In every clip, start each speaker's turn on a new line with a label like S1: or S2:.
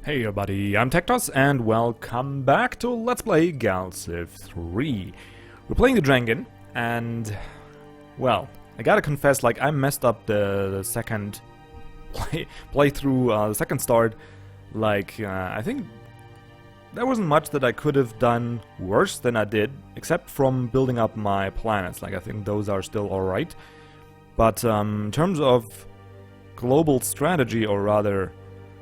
S1: Hey everybody, I'm TecToss and welcome back to Let's Play Gal Civ 3. We're playing the Drangan and, well, I gotta confess, like, I messed up the second playthrough, the second start. Like, I think there wasn't much that I could have done worse than I did, except from building up my planets. Like, I think those are still alright. But in terms of global strategy, or rather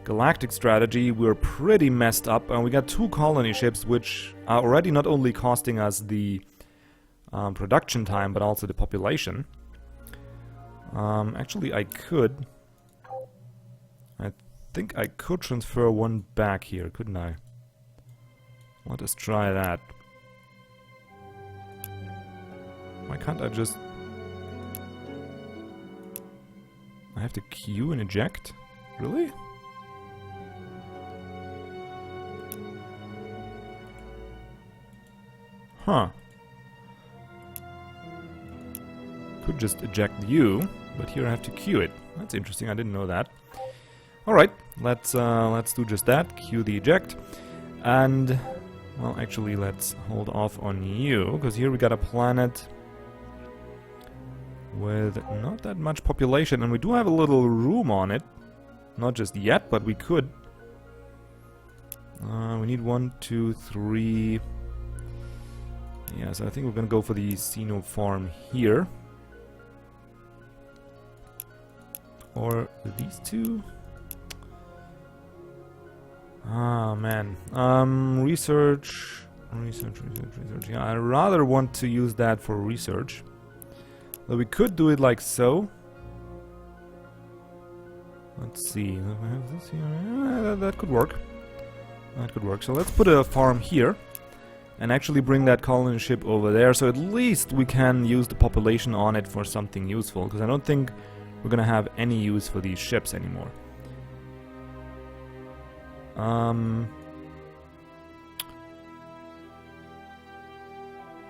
S1: galactic strategy, we're pretty messed up, and we got 2 colony ships which are already not only costing us the production time but also the population. Actually I think I could transfer one back here, couldn't I? Let us try that. Why can't I just... I have to queue and eject? Really? Huh. Could just eject you, but here I have to queue it. That's interesting, I didn't know that. Alright, let's do just that, queue the eject. And, well, actually let's hold off on you, because here we got a planet with not that much population, and we do have a little room on it. Not just yet, but we could. We need 1, 2, 3... Yeah, so I think we're gonna go for the Xeno farm here. Or these two? Ah, man. Research. Yeah, I rather want to use that for research. Though we could do it like so. Let's see. We have this here. That could work. That could work. So let's put a farm here. And actually bring that colony ship over there, so at least we can use the population on it for something useful, because I don't think we're gonna have any use for these ships anymore.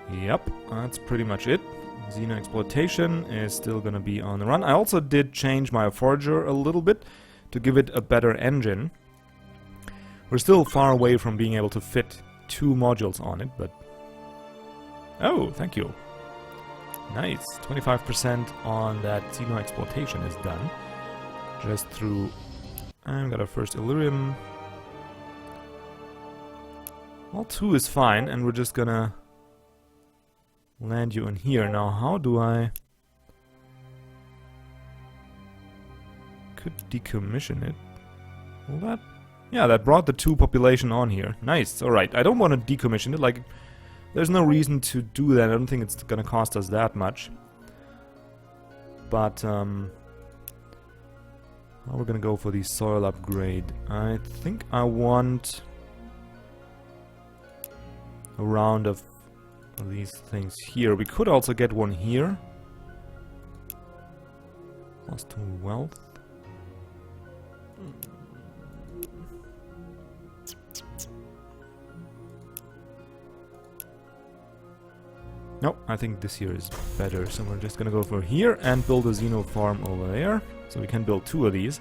S1: Yep, that's pretty much it. Xeno exploitation is still gonna be on the run. I also did change my Forager a little bit to give it a better engine. We're still far away from being able to fit 2 modules on it, but... Oh, thank you. Nice. 25% on that Xeno exploitation is done. Just through... I've got our first Illyrium. Well, 2 is fine, and we're just gonna land you in here. Now, how do I... Could decommission it. Will that... Yeah, that brought the 2 population on here. Nice, alright. I don't want to decommission it, like, there's no reason to do that. I don't think it's gonna cost us that much. But, we're gonna go for the soil upgrade. I think I want a round of these things here. We could also get one here. Plus 2 wealth. Nope, I think this here is better, so we're just gonna go for here and build a Xeno farm over there, so we can build 2 of these.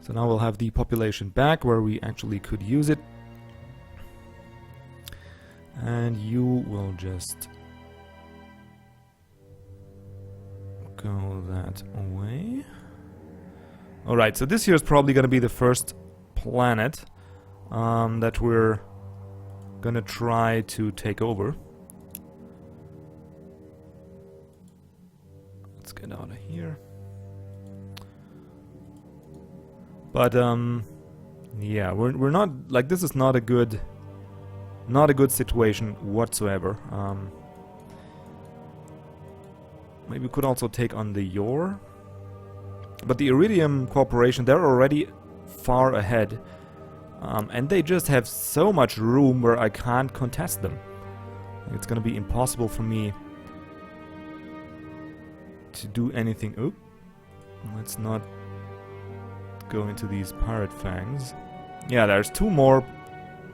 S1: So now we'll have the population back where we actually could use it. And you will just go that way. Alright, so this here is probably gonna be the first planet that we're gonna try to take over. Let's get out of here. But yeah, we're not, like, this is not a good situation whatsoever. Maybe we could also take on the Yor, but the Iridium Corporation, they're already far ahead. And they just have so much room where I can't contest them. It's gonna be impossible for me to do anything. Oop. Let's not go into these pirate fangs. Yeah, there's 2 more.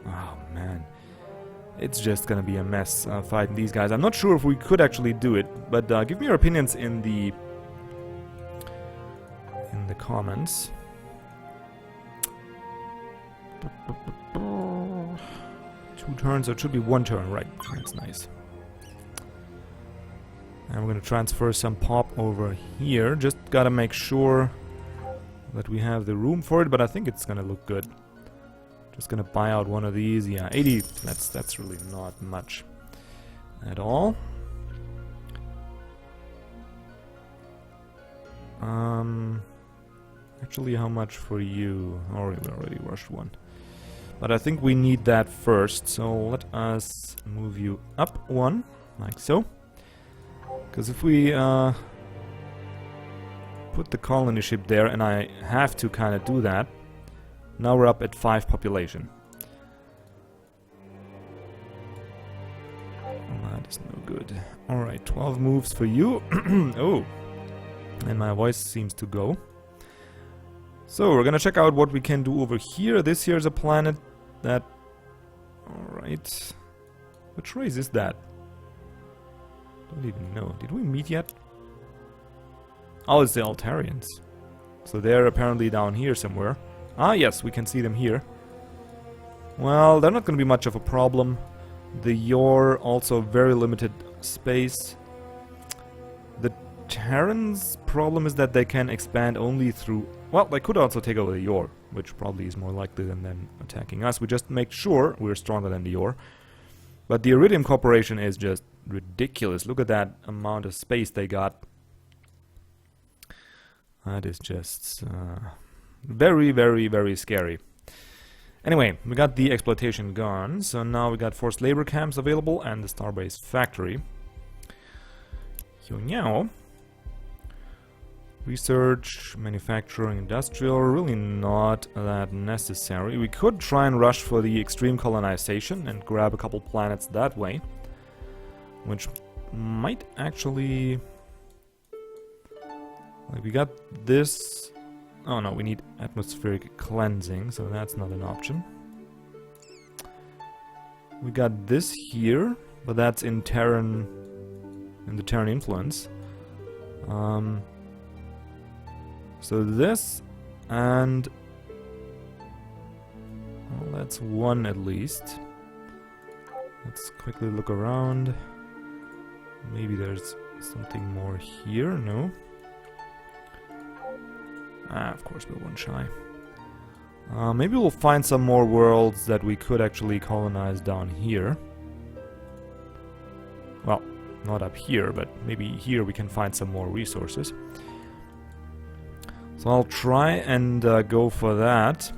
S1: Oh, man. It's just gonna be a mess fighting these guys. I'm not sure if we could actually do it, but give me your opinions in the comments. 2 turns, so it should be 1 turn, right? That's nice. And we're gonna transfer some pop over here. Just gotta make sure that we have the room for it, but I think it's gonna look good. Just gonna buy out one of these. Yeah, 80. That's really not much at all. Actually, how much for you? Oh, we already rushed one. But I think we need that first, so let us move you up 1, like so. Because if we put the colony ship there, and I have to kind of do that, now we're up at 5 population. That is no good. Alright, 12 moves for you. Oh, and my voice seems to go. So, we're gonna check out what we can do over here. This here is a planet that... Alright. Which race is that? Don't even know. Did we meet yet? Oh, it's the Altarians. So they're apparently down here somewhere. Ah, yes, we can see them here. Well, they're not gonna be much of a problem. The Yor, also very limited space. The Terrans' problem is that they can expand only through... Well, they could also take over the Yor, which probably is more likely than them attacking us. We just make sure we're stronger than the Yor. But the Iridium Corporation is just ridiculous. Look at that amount of space they got. That is just very, very, very scary. Anyway, we got the exploitation gone, so now we got forced labor camps available and the Starbase factory. Yo-nyow. Research, manufacturing, industrial, really not that necessary. We could try and rush for the extreme colonization and grab a couple planets that way. Which might actually... Like, we got this... Oh no, we need atmospheric cleansing, so that's not an option. We got this here, but that's in Terran... in the Terran influence. So this, and... Well, that's 1 at least. Let's quickly look around. Maybe there's something more here, no? Ah, of course, we're 1 shy. Maybe we'll find some more worlds that we could actually colonize down here. Well, not up here, but maybe here we can find some more resources. So I'll try and go for that.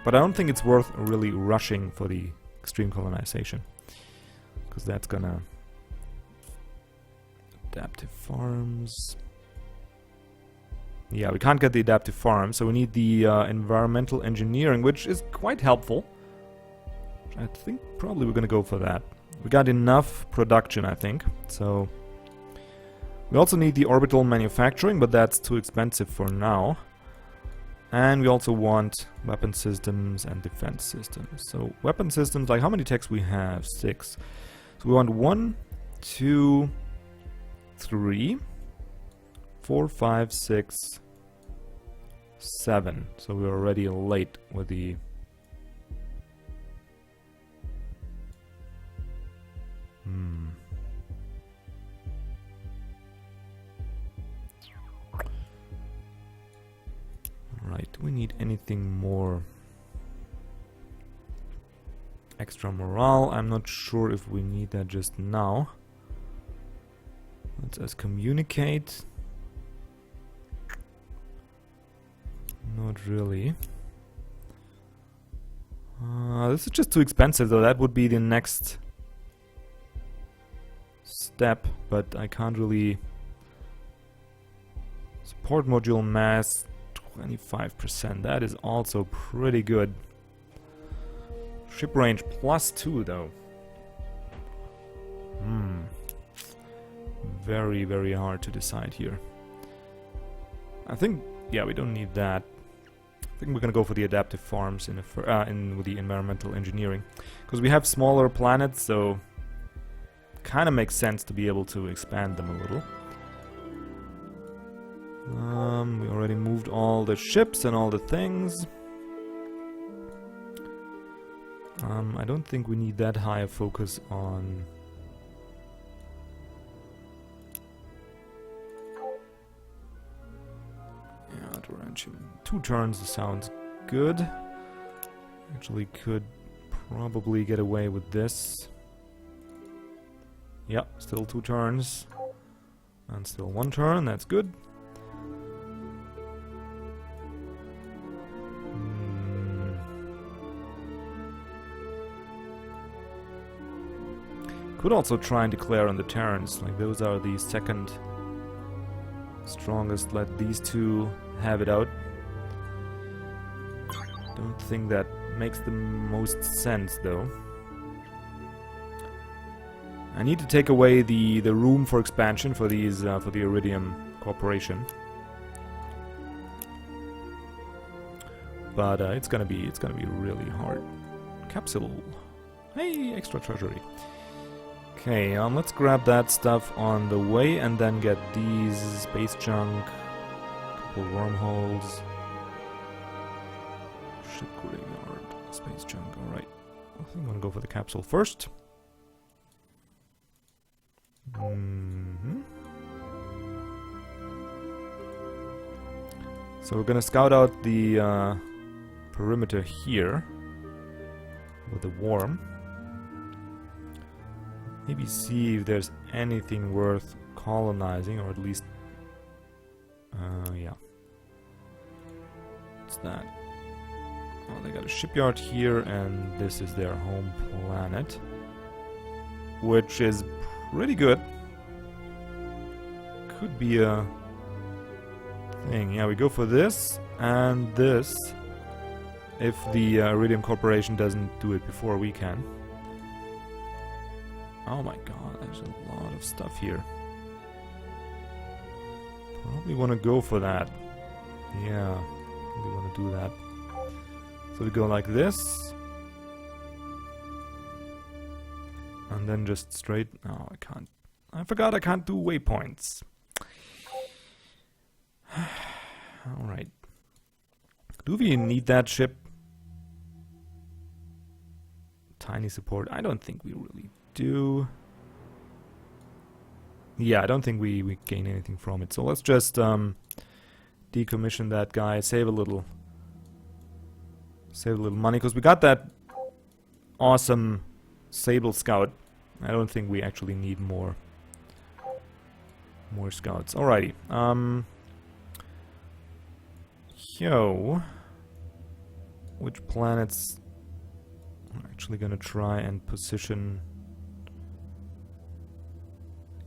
S1: But I don't think it's worth really rushing for the extreme colonization. Because that's gonna... Adaptive farms... Yeah, we can't get the adaptive farm, so we need the environmental engineering, which is quite helpful. I think probably we're gonna go for that. We got enough production, I think, so... We also need the orbital manufacturing, but that's too expensive for now. And we also want weapon systems and defense systems. So, weapon systems, like how many techs we have? 6. So we want 1, 2, 3... 4, 5, 6, 7. So we're already late with the... Right, do we need anything more? Extra morale? I'm not sure if we need that just now. Let us communicate. Not really. This is just too expensive though. That would be the next step, but I can't really... Support module mass 25%. That is also pretty good. Ship range +2 though. Very, very hard to decide here. I think, yeah, we don't need that. I think we're gonna go for the adaptive farms in with the environmental engineering, because we have smaller planets, so kind of makes sense to be able to expand them a little. We already moved all the ships and all the things. I don't think we need that high a focus on... Yeah, Durantio. 2 turns sounds good. Actually could probably get away with this. Yep, still 2 turns. And still 1 turn, that's good. Could also try and declare on the Terrans, like those are the second strongest, let these 2 have it out. Don't think that makes the most sense though. I need to take away the room for expansion for these for the Iridium Corporation. But it's gonna be really hard. Capsule. Hey, extra treasury. Okay, let's grab that stuff on the way and then get these space junk, couple wormholes, ship graveyard, space junk. All right, I think I'm gonna go for the capsule first. So we're gonna scout out the perimeter here with the worm. Maybe see if there's anything worth colonizing, or at least... yeah. What's that? Oh, they got a shipyard here, and this is their home planet. Which is pretty good. Could be a thing. Yeah, we go for this, and this. If the Iridium Corporation doesn't do it before we can. Oh my god, there's a lot of stuff here. Probably want to go for that. Yeah, probably want to do that. So we go like this. And then just straight... Oh, I can't. I forgot I can't do waypoints. Alright. Do we need that ship? Tiny support. I don't think we really do. Yeah, I don't think we gain anything from it. So let's just decommission that guy, save a little money, because we got that awesome Sable Scout. I don't think we actually need more scouts. Alrighty. Yo, which planets I'm actually gonna try and position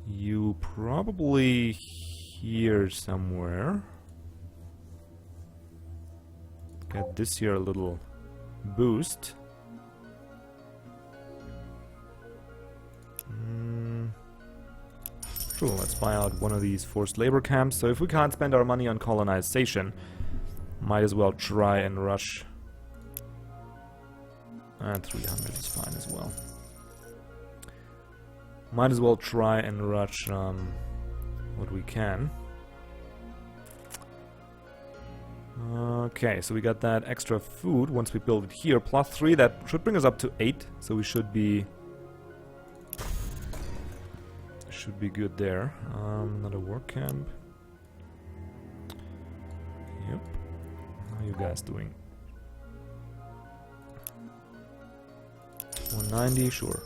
S1: you probably here somewhere. Get this here a little boost. Sure, let's buy out one of these forced labor camps. So if we can't spend our money on colonization, might as well try and rush. And 300 is fine as well. Might as well try and rush what we can. Okay, so we got that extra food once we build it here. +3, that should bring us up to 8. So we should be good there. Another work camp. Yep. How are you guys doing? 190, sure.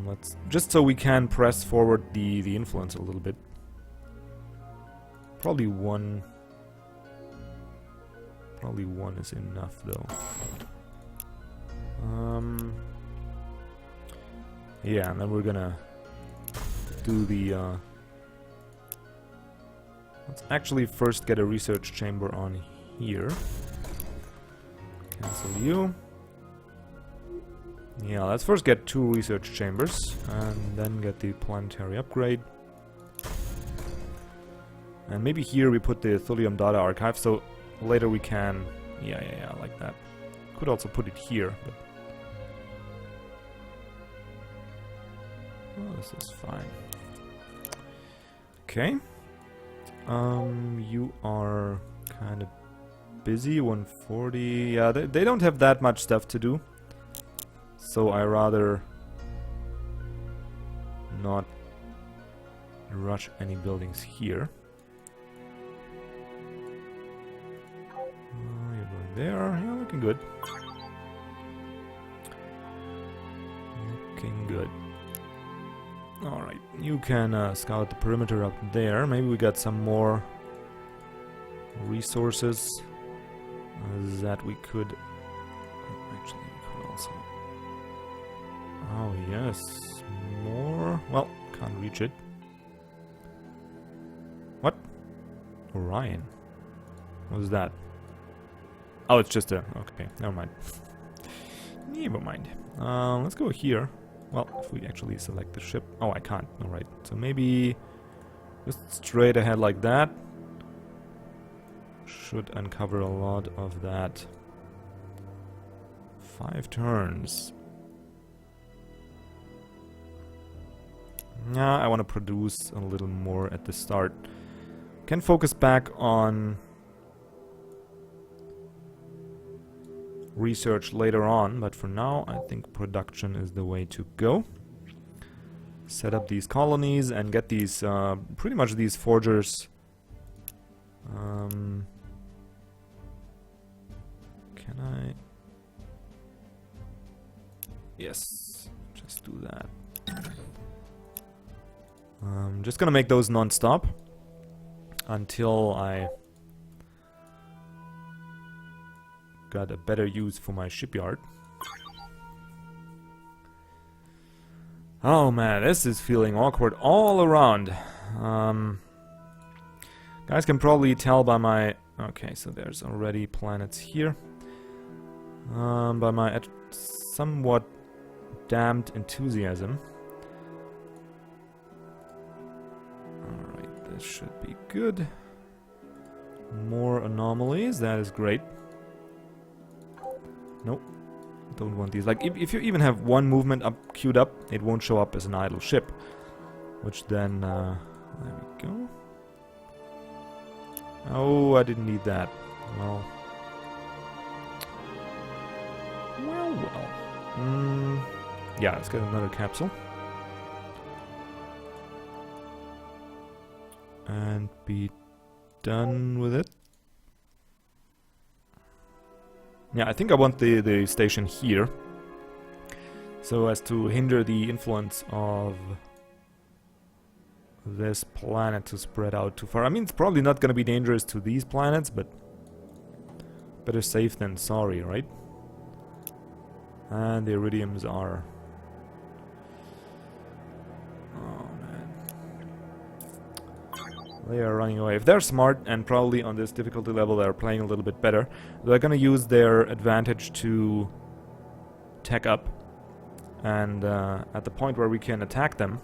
S1: Let's just so we can press forward the influence a little bit. Probably one is enough though. Yeah, and then we're gonna do the let's actually first get a research chamber on here. Cancel you. Yeah, let's first get 2 research chambers and then get the planetary upgrade. And maybe here we put the Thulium data archive, so later we can... Yeah, like that. Could also put it here, but... Oh, this is fine. Okay. You are kind of busy. 140. Yeah, they don't have that much stuff to do. So I rather not rush any buildings here. You're going there. Yeah, looking good. Looking good. Alright, you can scout the perimeter up there. Maybe we got some more resources that we could... actually, we could also... oh, yes. More... well, can't reach it. What? Orion. What was that? Oh, it's just a... okay, never mind. Never mind. Let's go here. Well, if we actually select the ship... oh, I can't. Alright, so maybe just straight ahead like that. Should uncover a lot of that. 5 turns. Nah, I want to produce a little more at the start. Can focus back on research later on, but for now I think production is the way to go. Set up these colonies and get these, pretty much these forgers. Can I? Yes, just do that. Just gonna make those non-stop until I got a better use for my shipyard. Oh man, this is feeling awkward all around. Guys can probably tell by my... okay, so there's already planets here. By my somewhat damned enthusiasm. Alright, this should be good. More anomalies, that is great. Nope, don't want these. Like, if you even have one movement up queued up, it won't show up as an idle ship. Which then, there we go. Oh, I didn't need that. Well. Well. Yeah, let's get another capsule. And be done with it. Yeah, I think I want the station here, so as to hinder the influence of this planet to spread out too far. I mean, it's probably not going to be dangerous to these planets, but better safe than sorry, right? And the iridiums are... oh man. They are running away. If they're smart, and probably on this difficulty level they're playing a little bit better, they're gonna use their advantage to tech up. And at the point where we can attack them,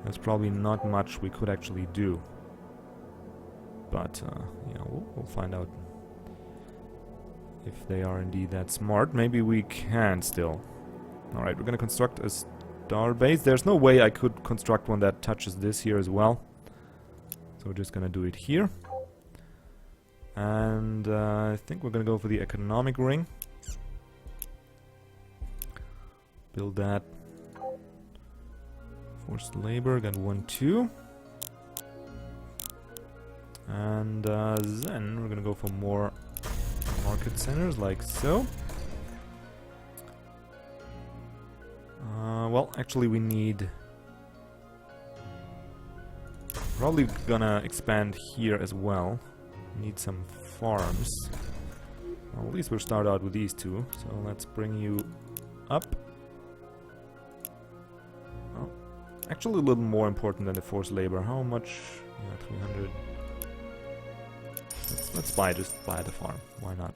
S1: there's probably not much we could actually do. But, yeah, we'll find out if they are indeed that smart. Maybe we can still. Alright, we're gonna construct a star base. There's no way I could construct one that touches this here as well. So we're just gonna do it here. And I think we're gonna go for the economic ring. Build that. Forced labor, got 1, 2. And then we're gonna go for more market centers, like so. Well, actually we need... probably gonna expand here as well. Need some farms. Well, at least we'll start out with these two. So let's bring you up. Oh, actually a little more important than the forced labor. How much? Yeah, 300. Let's just buy the farm. Why not?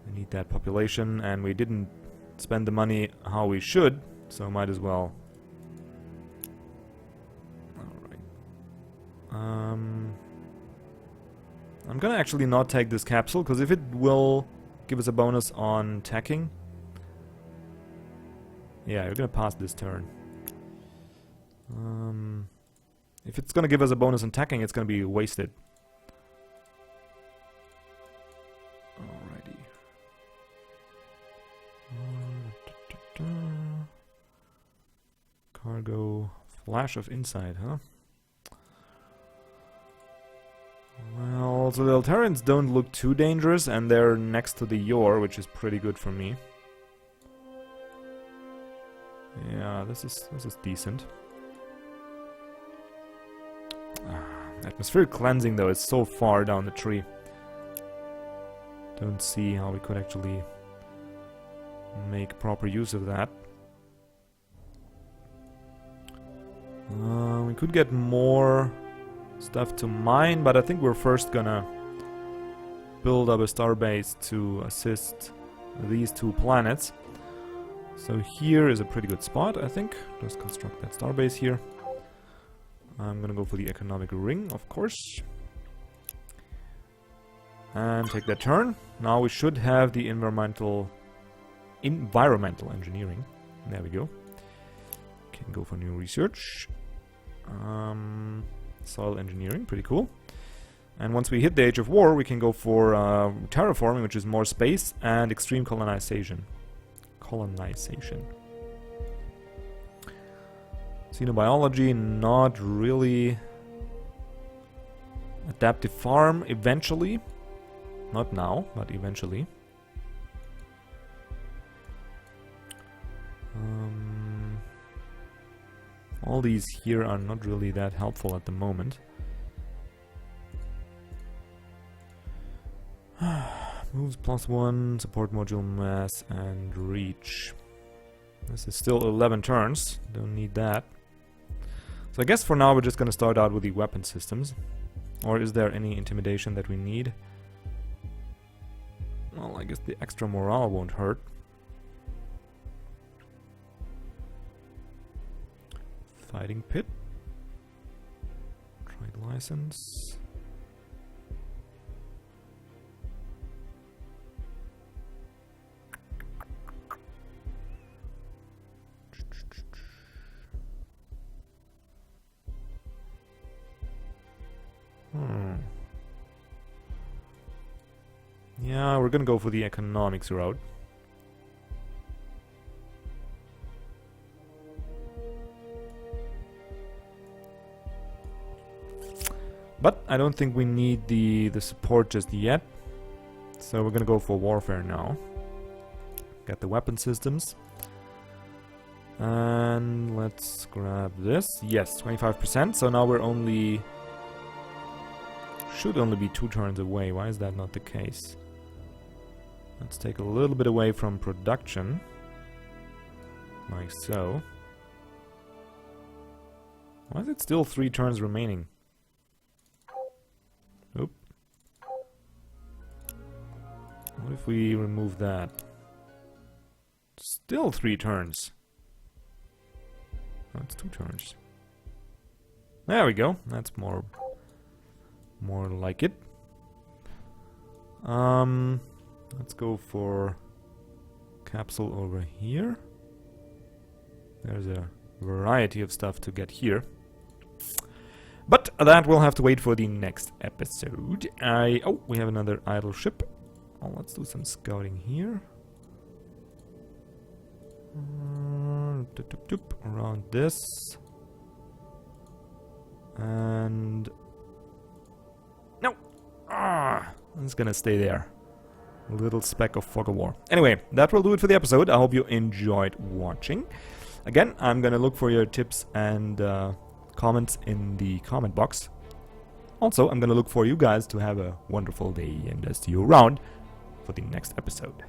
S1: We need that population, and we didn't spend the money how we should, so might as well. Alright. I'm gonna actually not take this capsule, because if it will give us a bonus on tacking... yeah, you're gonna pass this turn. If it's gonna give us a bonus on tacking, it's gonna be wasted. Cargo flash of insight, huh? Well, so the Eltarians don't look too dangerous, and they're next to the Yor, which is pretty good for me. Yeah, this is decent. Atmospheric cleansing, though, is so far down the tree. Don't see how we could actually make proper use of that. We could get more stuff to mine, but I think we're first gonna build up a starbase to assist these two planets. So here is a pretty good spot, I think. Just construct that starbase here. I'm gonna go for the economic ring, of course. And take that turn. Now we should have the environmental engineering. There we go. Can go for new research. Soil engineering, pretty cool. And once we hit the Age of War, we can go for terraforming, which is more space, and extreme colonization. Xenobiology, not really. Adaptive farm, eventually. Not now, but eventually. All these here are not really that helpful at the moment. Moves +1, support module mass, and reach. This is still 11 turns, don't need that. So I guess for now we're just gonna start out with the weapon systems. Or is there any intimidation that we need? Well, I guess the extra morale won't hurt. Fighting pit. Trade license. Yeah, we're gonna go for the economics route. But I don't think we need the support just yet. So we're gonna go for warfare now. Get the weapon systems. And let's grab this. Yes, 25%. So now we're only... should only be 2 turns away. Why is that not the case? Let's take a little bit away from production. Like so. Why is it still 3 turns remaining? Oop. What if we remove that? Still 3 turns. That's 2 turns. There we go. That's more like it. Let's go for capsule over here. There's a variety of stuff to get here. But that will have to wait for the next episode. Oh, we have another idle ship. Oh, let's do some scouting here. Around this. And... no! It's gonna stay there. A little speck of fog of war. Anyway, that will do it for the episode. I hope you enjoyed watching. Again, I'm gonna look for your tips and comments in the comment box. Also, I'm gonna look for you guys to have a wonderful day and see you around for the next episode.